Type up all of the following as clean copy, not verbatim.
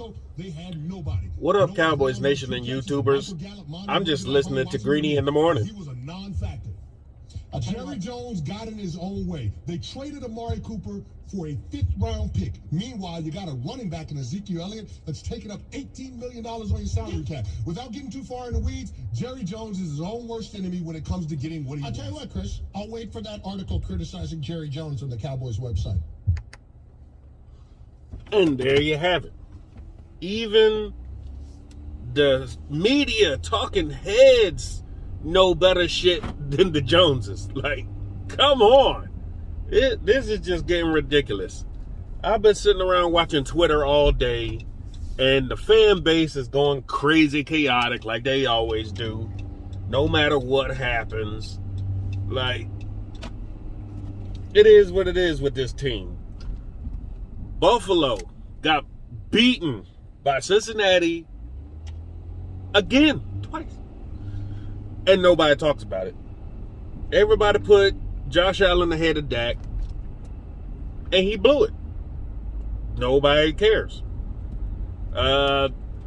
Francisco, they had nobody. What up, Cowboys Nation and YouTubers? I'm just listening to Greeny in the morning. He was a non-factor. Jerry Jones got in his own way. They traded Amari Cooper for a 5th-round pick. Meanwhile, you got a running back in Ezekiel Elliott that's taking up $18 million on your salary cap. Without getting too far in the weeds, Jerry Jones is his own worst enemy when it comes to getting what he wants. I'll tell you what, Chris, I'll wait for that article criticizing Jerry Jones on the Cowboys website. And there you have it. Even the media talking heads know better shit than the Joneses. Like, come on. This is just getting ridiculous. I've been sitting around watching Twitter all day, and the fan base is going crazy chaotic like they always do, no matter what happens. Like, it is what it is with this team. Buffalo got beaten by Cincinnati again, twice. And nobody talks about it. Everybody put Josh Allen ahead of Dak, and he blew it. Nobody cares.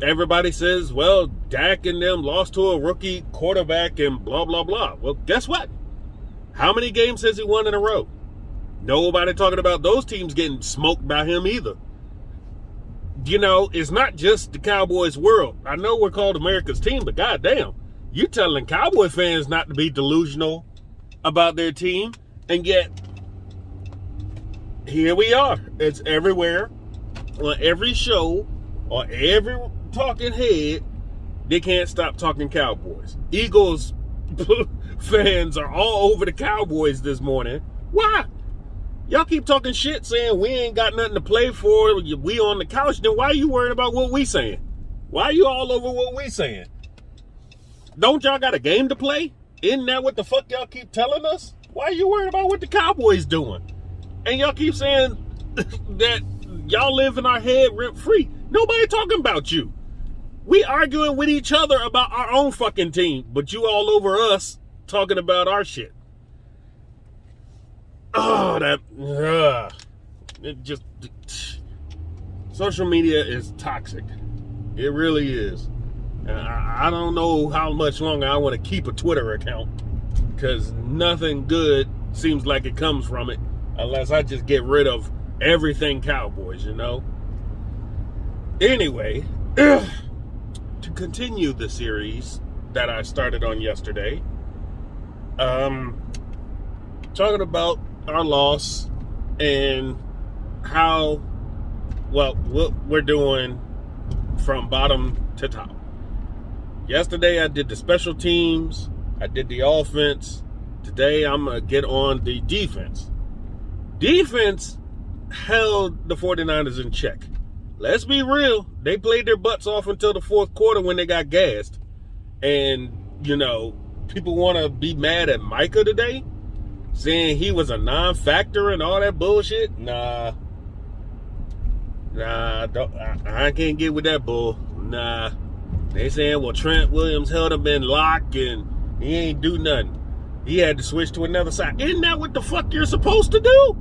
Everybody says, well, Dak and them lost to a rookie quarterback and blah, blah, blah. Well, guess what? How many games has he won in a row? Nobody talking about those teams getting smoked by him either. You know, it's not just the Cowboys world. I know we're called America's team, but goddamn, you telling Cowboy fans not to be delusional about their team, and yet here we are. It's everywhere, on every show, on every talking head. They can't stop talking Cowboys. Eagles fans are all over the Cowboys this morning. Why? Y'all keep talking shit saying we ain't got nothing to play for, we on the couch. Then why are you worried about what we saying? Why are you all over what we saying? Don't y'all got a game to play? Isn't that what the fuck y'all keep telling us? Why are you worried about what the Cowboys doing? And y'all keep saying that y'all live in our head rent free. Nobody talking about you. We arguing with each other about our own fucking team, but you all over us talking about our shit. Oh, it just, social media is toxic. It really is. And I don't know how much longer I want to keep a Twitter account, because nothing good seems like it comes from it unless I just get rid of everything Cowboys, you know? Anyway, to continue the series that I started on yesterday, talking about our loss and how, well, what we're doing from bottom to top. Yesterday, I did the special teams. I did the offense. Today, I'm going to get on the defense. Defense held the 49ers in check. Let's be real. They played their butts off until the fourth quarter when they got gassed. And, you know, people want to be mad at Micah today, saying he was a non-factor and all that bullshit. Nah, I can't get with that bull. Nah. They saying, well, Trent Williams held him in lock and he ain't do nothing. He had to switch to another side. Isn't that what the fuck you're supposed to do?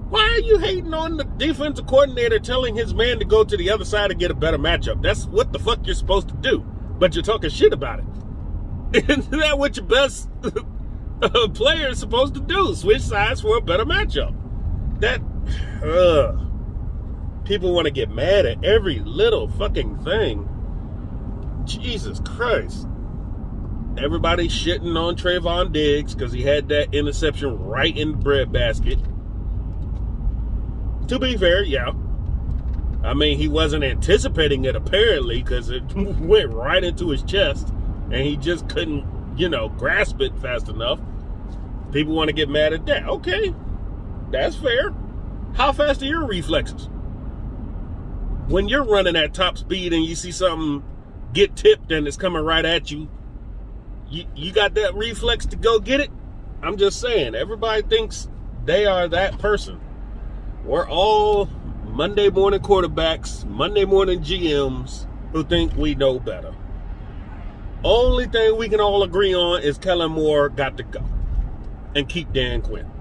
Why are you hating on the defensive coordinator telling his man to go to the other side and get a better matchup? That's what the fuck you're supposed to do. But you're talking shit about it. Isn't that what your best player is supposed to do? Switch sides for a better matchup. People want to get mad at every little fucking thing. Jesus Christ. Everybody's shitting on Trayvon Diggs because he had that interception right in the breadbasket. To be fair, yeah. I mean, he wasn't anticipating it apparently because it went right into his chest and he just couldn't, you know, grasp it fast enough. People want to get mad at that. Okay, that's fair. How fast are your reflexes? When you're running at top speed and you see something get tipped and it's coming right at you, you got that reflex to go get it? I'm just saying, everybody thinks they are that person. We're all Monday morning quarterbacks, Monday morning GMs who think we know better. Only thing we can all agree on is Kellen Moore got to go and keep Dan Quinn.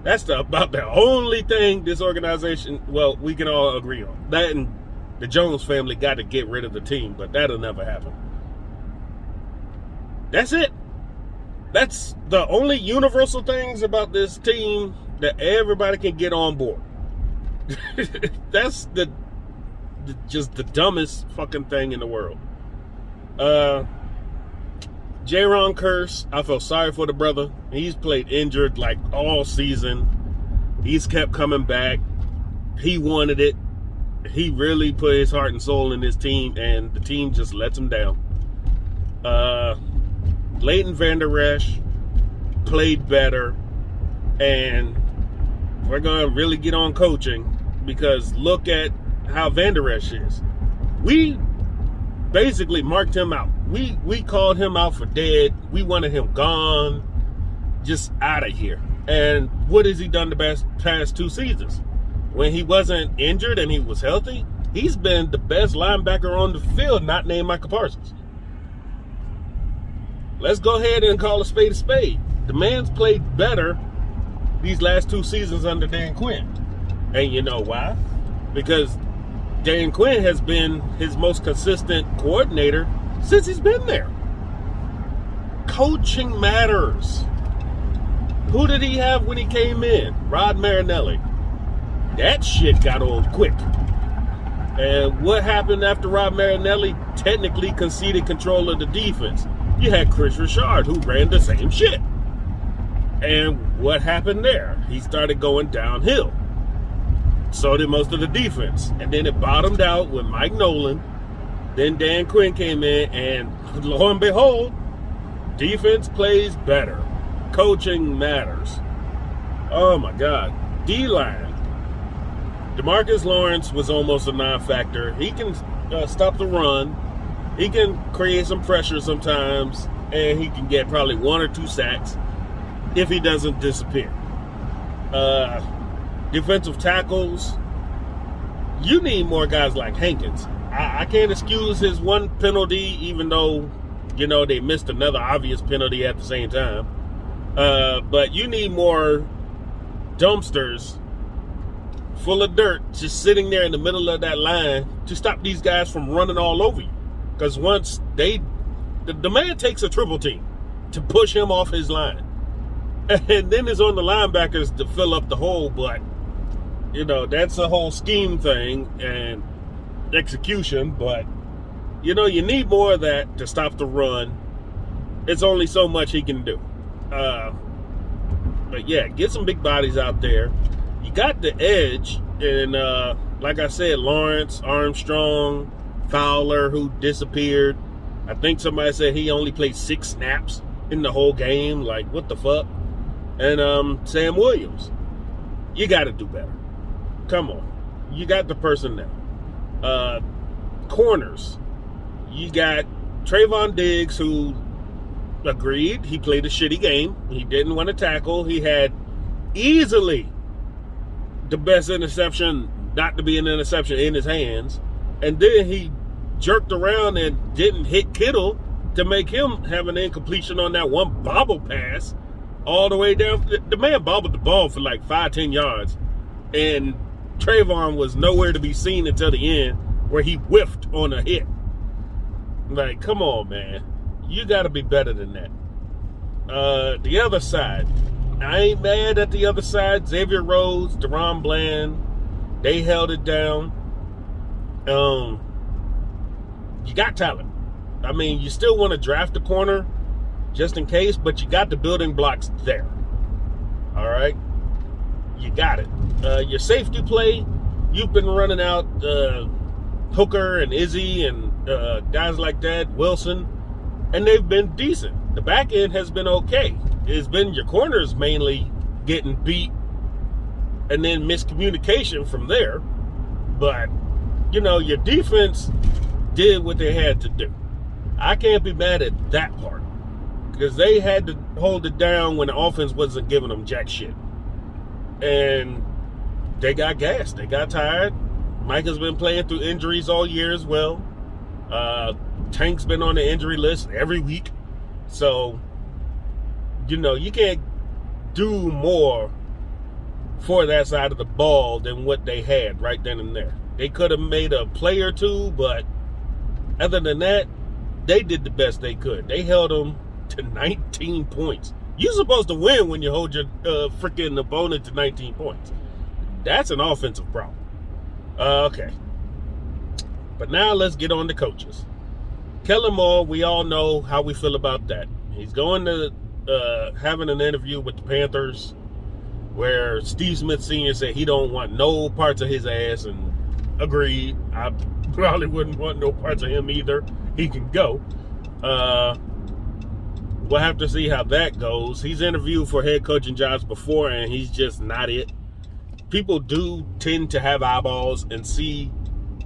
That's about the only thing this organization, well, we can all agree on. That and the Jones family got to get rid of the team, but that'll never happen. That's it. That's the only universal things about this team that everybody can get on board. That's just the dumbest fucking thing in the world. J-Ron Curse, I feel sorry for the brother. He's played injured like all season. He's kept coming back. He wanted it. He really put his heart and soul in his team, and the team just lets him down. Leighton Vander Esch played better, and we're going to really get on coaching, because look at how Vander Esch is. We basically marked him out. We called him out for dead. We wanted him gone, just out of here. And what has he done the past 2 seasons? When he wasn't injured and he was healthy, he's been the best linebacker on the field, not named Michael Parsons. Let's go ahead and call a spade a spade. The man's played better these last 2 seasons under Dan Quinn. And you know why? Because Dan Quinn has been his most consistent coordinator since he's been there. Coaching matters. Who did he have when he came in? Rod Marinelli. That shit got old quick. And what happened after Rod Marinelli technically conceded control of the defense? You had Chris Richard, who ran the same shit. And what happened there? He started going downhill. So did most of the defense. And then it bottomed out with Mike Nolan. Then Dan Quinn came in, and lo and behold, defense plays better. Coaching matters. Oh my God. D-line. DeMarcus Lawrence was almost a non-factor. He can stop the run. He can create some pressure sometimes, and he can get probably 1 or 2 sacks if he doesn't disappear. Defensive tackles, you need more guys like Hankins. I can't excuse his 1 penalty, even though, you know, they missed another obvious penalty at the same time. But you need more dumpsters full of dirt just sitting there in the middle of that line to stop these guys from running all over you. Because once the man takes a triple team to push him off his line. And then it's on the linebackers to fill up the hole. But, you know, that's a whole scheme thing and execution. But, you know, you need more of that to stop the run. It's only so much he can do. But, yeah, get some big bodies out there. You got the edge. And, like I said, Lawrence, Armstrong, Fowler, who disappeared. I think somebody said he only played 6 snaps in the whole game. Like, what the fuck? And Sam Williams. You got to do better. Come on. You got the personnel. Corners. You got Trayvon Diggs, who agreed. He played a shitty game. He didn't want to tackle. He had easily the best interception, not to be an interception, in his hands. And then he jerked around and didn't hit Kittle to make him have an incompletion on that one bobble pass all the way down. The man bobbled the ball for like 5-10 yards. And Trayvon was nowhere to be seen until the end, where he whiffed on a hit. Like, come on, man. You got to be better than that. The other side. I ain't mad at the other side. Xavier Rhodes, Deron Bland, they held it down. You got talent. I mean, you still want to draft a corner just in case, but you got the building blocks there. All right? You got it. Your safety play, you've been running out Hooker and Izzy and guys like that, Wilson, and they've been decent. The back end has been okay. It's been your corners mainly getting beat and then miscommunication from there. But, you know, your defense did what they had to do. I can't be mad at that part, because they had to hold it down when the offense wasn't giving them jack shit. And they got gassed. They got tired. Mike has been playing through injuries all year as well. Tank's been on the injury list every week. So, you know, you can't do more for that side of the ball than what they had right then and there. They could have made a play or two, but other than that, they did the best they could. They held them to 19 points. You're supposed to win when you hold your freaking opponent to 19 points. That's an offensive problem. Okay. But now let's get on to coaches. Kellen Moore, we all know how we feel about that. He's going to having an interview with the Panthers where Steve Smith Sr. said he don't want no parts of his ass, and agreed. I probably wouldn't want no parts of him either. He can go. We'll have to see how that goes. He's interviewed for head coaching jobs before, and he's just not it. People do tend to have eyeballs and see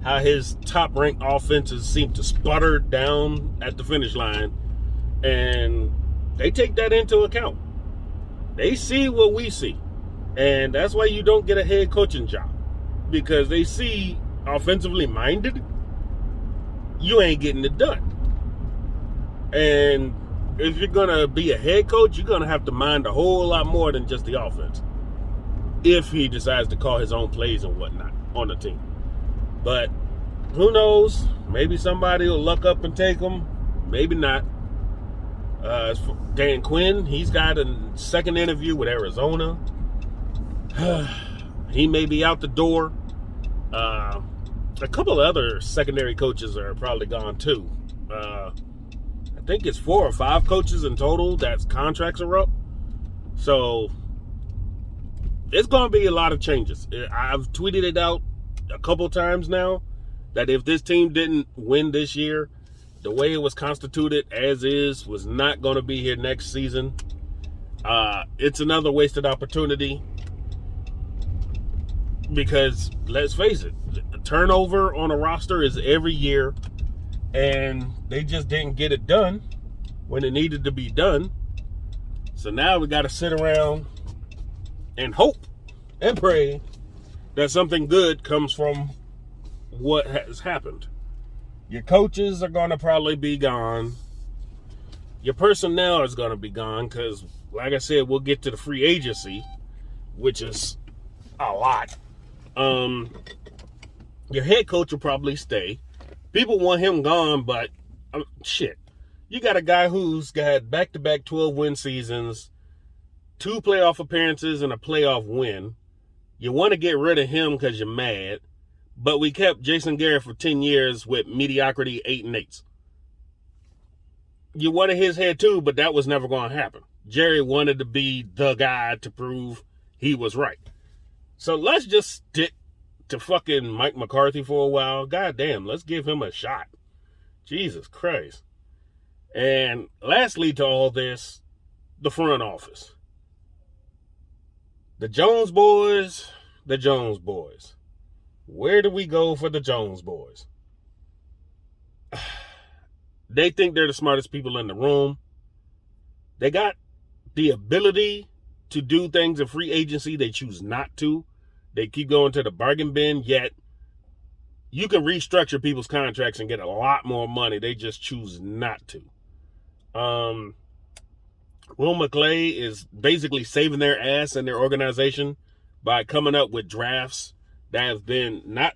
how his top-ranked offenses seem to sputter down at the finish line, and they take that into account. They see what we see, and that's why you don't get a head coaching job, because they see offensively minded, you ain't getting it done. And if you're going to be a head coach, you're going to have to mind a whole lot more than just the offense, if he decides to call his own plays and whatnot on the team. But who knows? Maybe somebody will luck up and take him. Maybe not. As for Dan Quinn, he's got a second interview with Arizona. He may be out the door. A couple of other secondary coaches are probably gone too. I think it's 4 or 5 coaches in total that's contracts are up. So it's going to be a lot of changes. I've tweeted it out a couple times now that if this team didn't win this year, the way it was constituted as is was not going to be here next season. It's another wasted opportunity because, let's face it, turnover on a roster is every year, and they just didn't get it done when it needed to be done. So now we got to sit around and hope and pray that something good comes from what has happened. Your coaches are going to probably be gone. Your personnel is going to be gone because, like I said, we'll get to the free agency, which is a lot. Your head coach will probably stay. People want him gone, but shit. You got a guy who's got back-to-back 12-win seasons, 2 playoff appearances, and a playoff win. You want to get rid of him because you're mad, but we kept Jason Garrett for 10 years with mediocrity 8-8. You wanted his head too, but that was never going to happen. Jerry wanted to be the guy to prove he was right. So let's just stick to fucking Mike McCarthy for a while. God damn, let's give him a shot. Jesus Christ. And lastly to all this, the front office. The Jones boys. Where do we go for the Jones boys? They think they're the smartest people in the room. They got the ability to do things in free agency. They choose not to. They keep going to the bargain bin, yet you can restructure people's contracts and get a lot more money. They just choose not to. Will McClay is basically saving their ass and their organization by coming up with drafts that have been not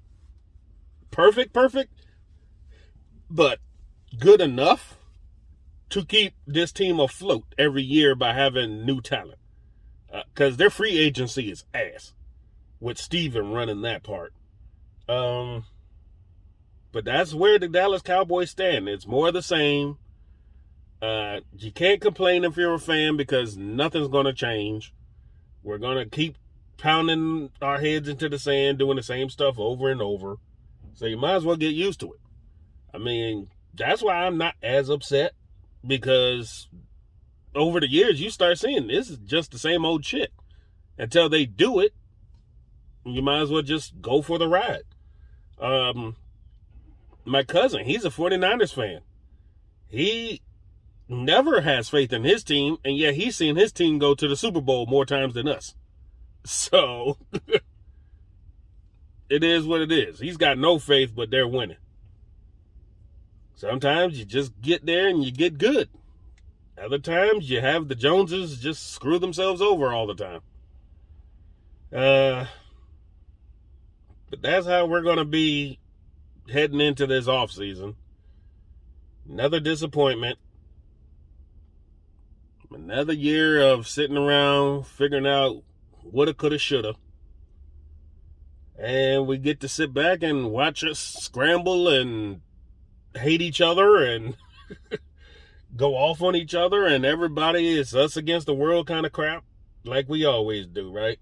perfect, but good enough to keep this team afloat every year by having new talent. Because their free agency is ass, with Steven running that part. But that's where the Dallas Cowboys stand. It's more of the same. You can't complain if you're a fan because nothing's going to change. We're going to keep pounding our heads into the sand, doing the same stuff over and over. So you might as well get used to it. I mean, that's why I'm not as upset, because over the years you start seeing this is just the same old shit. Until they do it, you might as well just go for the ride. My cousin, he's a 49ers fan. He never has faith in his team, and yet he's seen his team go to the Super Bowl more times than us. So, it is what it is. He's got no faith, but they're winning. Sometimes you just get there and you get good. Other times you have the Joneses just screw themselves over all the time. But that's how we're going to be heading into this offseason. Another disappointment. Another year of sitting around figuring out woulda, coulda, shoulda. And we get to sit back and watch us scramble and hate each other and go off on each other, and everybody is us against the world kind of crap, like we always do, right?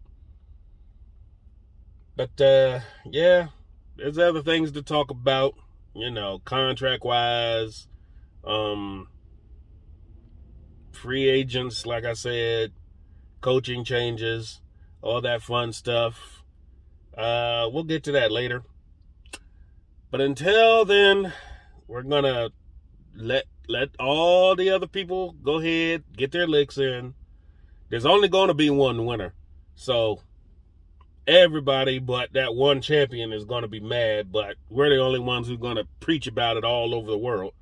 But, yeah, there's other things to talk about, contract-wise, free agents, like I said, coaching changes, all that fun stuff. We'll get to that later. But until then, we're going to let all the other people go ahead, get their licks in. There's only going to be one winner. So everybody but that one champion is going to be mad, but we're the only ones who are going to preach about it all over the world,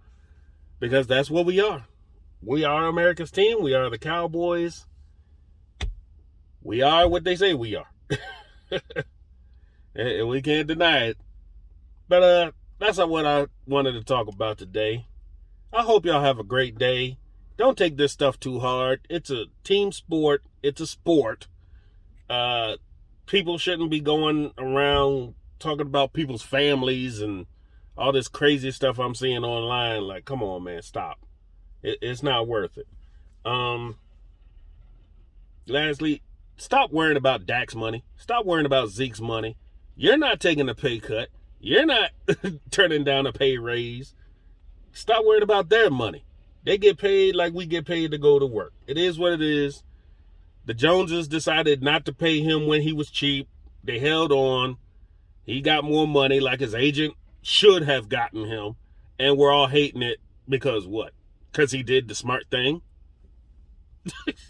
because that's what we are. We are America's team. We are the Cowboys. We are what they say we are. And we can't deny it. But that's not what I wanted to talk about today. I hope y'all have a great day. Don't take this stuff too hard. It's a team sport. It's a sport. People shouldn't be going around talking about people's families and all this crazy stuff I'm seeing online. Like, come on, man, stop. It's not worth it. Lastly, stop worrying about Dak's money. Stop worrying about Zeke's money. You're not taking a pay cut. You're not turning down a pay raise. Stop worrying about their money. They get paid like we get paid to go to work. It is what it is. The Joneses decided not to pay him when he was cheap. They held on. He got more money like his agent should have gotten him. And we're all hating it because what? Because he did the smart thing?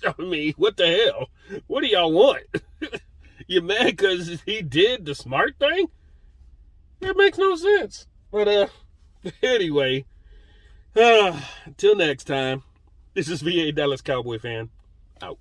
I mean, what the hell? What do y'all want? You mad because he did the smart thing? That makes no sense. But anyway, until next time, this is VA Dallas Cowboy fan, out.